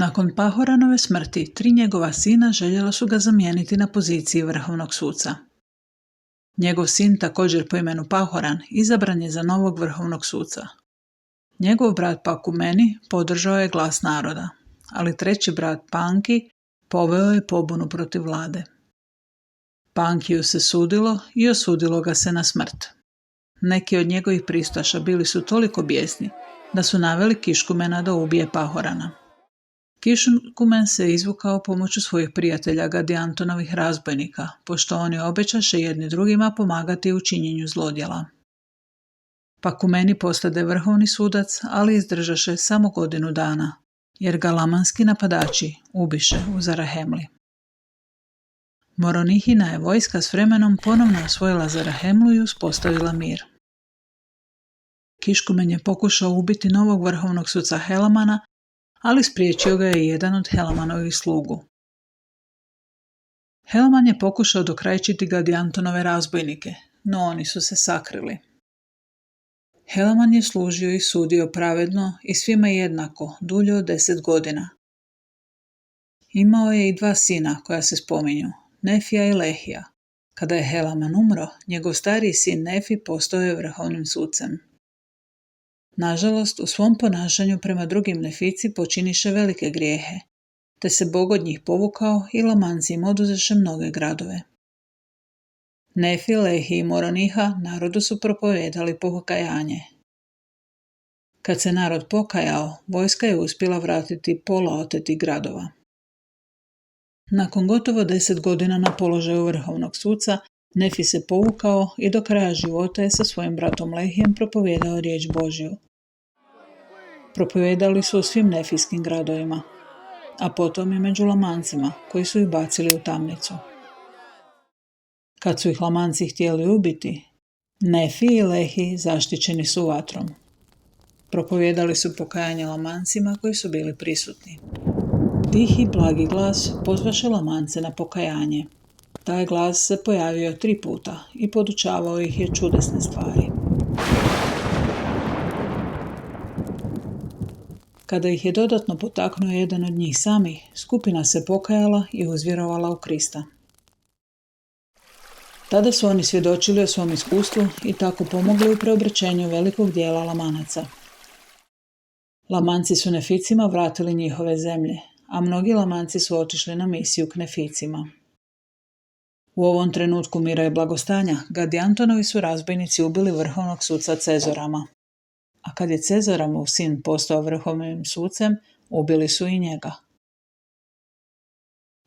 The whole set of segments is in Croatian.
Nakon Pahoranove smrti, 3 njegova sina željela su ga zamijeniti na poziciji vrhovnog suca. Njegov sin, također po imenu Pahoran, izabran je za novog vrhovnog suca. Njegov brat Pakumeni podržao je glas naroda, ali treći brat Panki poveo je pobunu protiv vlade. Pankiju se sudilo i osudilo ga se na smrt. Neki od njegovih pristaša bili su toliko bijesni da su naveli Kiškumena da ubije Pahorana. Kiškumen se izvukao pomoću svojih prijatelja Gadijantonovih razbojnika, pošto oni obećaše jedni drugima pomagati u činjenju zlodjela. Pakumeni postade vrhovni sudac, ali izdržaše samo godinu dana, jer ga lamanski napadači ubiše u Zarahemli. Moronihina je vojska s vremenom ponovno osvojila Zarahemlu i uspostavila mir. Kiškumen je pokušao ubiti novog vrhovnog suca Helamana, ali spriječio ga je jedan od Helamanovih slugu. Helaman je pokušao dokrajčiti Gadijantonove razbojnike, no oni su se sakrili. Helaman je služio i sudio pravedno i svima jednako, dulje od 10 godina. Imao je i 2 sina koja se spominju, Nefija i Lehija. Kada je Helaman umro, njegov stariji sin Nefi postao je vrhovnim sucem. Nažalost, u svom ponašanju prema drugim Nefici počiniše velike grijehe, te se Bog od njih povukao i Lamanci im oduzeše mnoge gradove. Nefi, Lehi i Moroniha narodu su propovijedali pokajanje. Kad se narod pokajao, vojska je uspjela vratiti pola otetih gradova. Nakon gotovo 10 godina na položaju vrhovnog suca, Nefi se povukao i do kraja života je sa svojim bratom Lehijem propovijedao riječ Božju. Propovijedali su u svim nefijskim gradovima, a potom i među Lamancima, koji su ih bacili u tamnicu. Kad su ih Lamanci htjeli ubiti, Nefi i Lehi zaštićeni su vatrom. Propovijedali su pokajanje Lamancima koji su bili prisutni. Tihi, blagi glas pozvaše Lamance na pokajanje. Taj glas se pojavio 3 puta i podučavao ih je čudesne stvari. Kada ih je dodatno potaknuo jedan od njih samih, skupina se pokajala i uzvjerovala u Krista. Tada su oni svjedočili o svom iskustvu i tako pomogli u preobraćenju velikog dijela Lamanaca. Lamanci su Neficima vratili njihove zemlje, a mnogi Lamanci su otišli na misiju k Neficima. U ovom trenutku mira i blagostanja Gadijantonovi su razbojnici ubili vrhovnog suca Cezorama. A kad je Cezoramov sin postao vrhovnim sucem, ubili su i njega.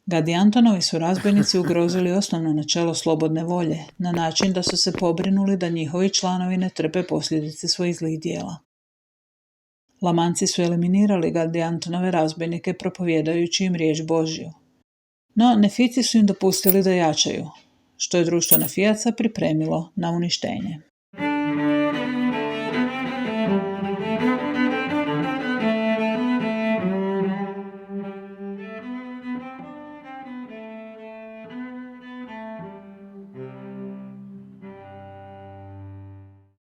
Gadijantonovi su razbojnici ugrozili osnovno načelo slobodne volje na način da su se pobrinuli da njihovi članovi ne trpe posljedice svojih zlih dijela. Lamanci su eliminirali Gadijantonove razbojnike propovijedajući im riječ Božju. No, Nefici su im dopustili da jačaju, što je društvo Nefijaca pripremilo na uništenje.